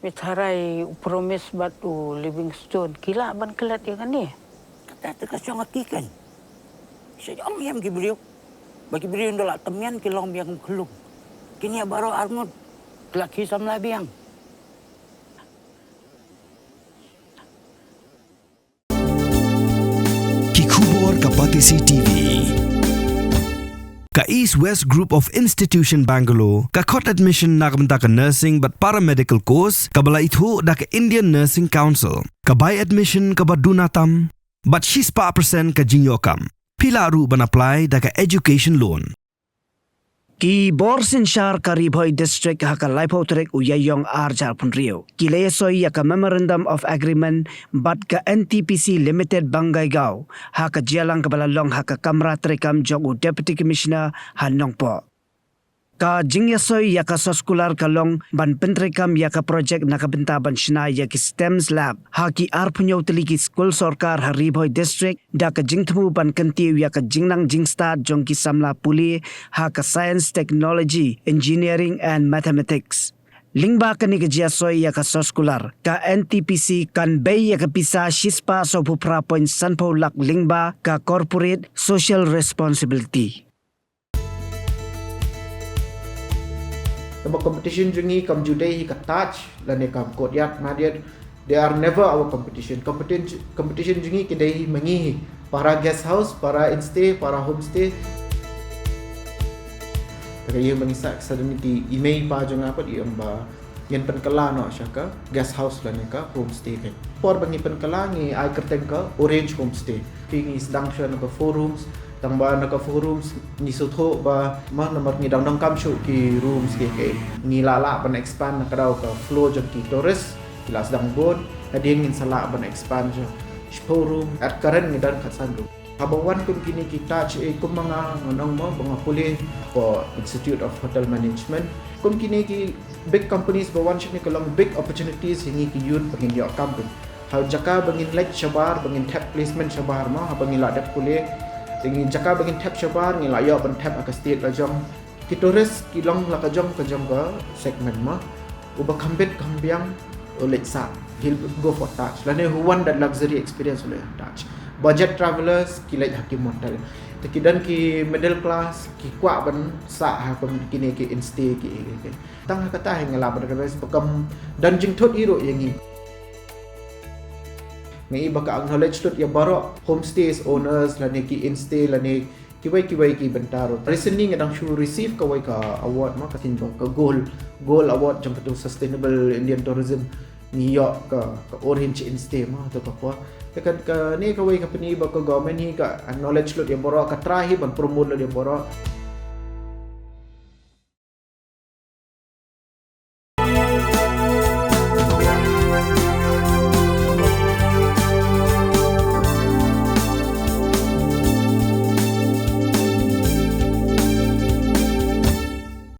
Mitharay promise batu Livingstone. Kila ban kelat ya kan ni? Kata terkasih ngatikan. Saya am beliau. Bagi beliau ndola temian kilong biang kelung. Kini baru armut laki samla biang. Kikubor Kapatisi TV. Ka East West Group of Institution Bangalore, ka kot admission nakabenta ka nursing but paramedical course, kabala itho da ka Indian Nursing Council, ka buy admission ka badunatam, but 6% ka jinyokam. Pila ru ban apply da ka education loan. Ki Borsin Shar Karibhoy District haka Laipotrek Uyayong Arjar Punrio. Ki Lesoy yaka Memorandum of Agreement bat ka NTPC Limited Bangaygao haka Jialang Kabalalong haka Kamra Trekam Jogu Deputy Commissioner Hanong Po. Ka Jingyasoy yaka Soskular Kalong ban Pentrekam yaka project nakabentaban Shina yaki STEMS Lab haki Arpunyo Teliki School Sorkar Haribhoy District da ka Jingtemu ban Kentiu yaka Jingnang Jingstad Jongki Samla Puli haka Science Technology Engineering and Mathematics. Lingba ka ni Jiasoy yaka Soskular ka NTPC kan bay yaka pisa shispa so puprapoin sanpo lak lingba ka Corporate Social Responsibility. Tama competition jungi kam judai ka touch lane kam kodyat madiat they are never our competition jungi kidai mangi para guest house para instay para homestay kaya mangisa sadani ki email pa jung apa di amba yan penkala no syaka guest house lane ka homestay kan por bangi penkala ngi ai kerten ka orange homestay pingi sedang sya no ka 4 rooms tamba naka forums ni sotho ba ma nomor ni dang kam shu ki rooms ke ni lala ban expand nak daw ka floor jam ki tourist ila sedang bod hadin ngin sala ban expand jo showroom at current ni dan khasan do habawan kum kini kita che kum mga ngonong mo mga puli for Institute of Hotel Management kum kini ki big companies bawan shini kalong big opportunities hingi ki youth bangin yo company ha jaka bangin like shabar bangin tap placement shabar ma ha bangin la dak puli ingin jaka bangin tap shabar ngi layo ban tap aka state la jong ki tourist ki long la ka jong ka segment ma uba kambet kambiang oleh sa he'll go for touch lane who want that luxury experience oleh touch budget travelers ki like hakim hotel tekidan ki middle class ki kwa ban sa ha kom kini ki instay ki tang kata hingala ban ka bekam dan jing thot iro yangi ngai baka acknowledge tot ya baro homestays owners lane ki instay lane kiwai ki bentaro recently ngadang shu receive kawai ka award ma katin ka gold award jang to sustainable Indian tourism New York ka orange instay ma to ka tekan ka ni kawai ka pani ba ka government hi ka acknowledge lot ya baro ka trahi ban promote lot ya baro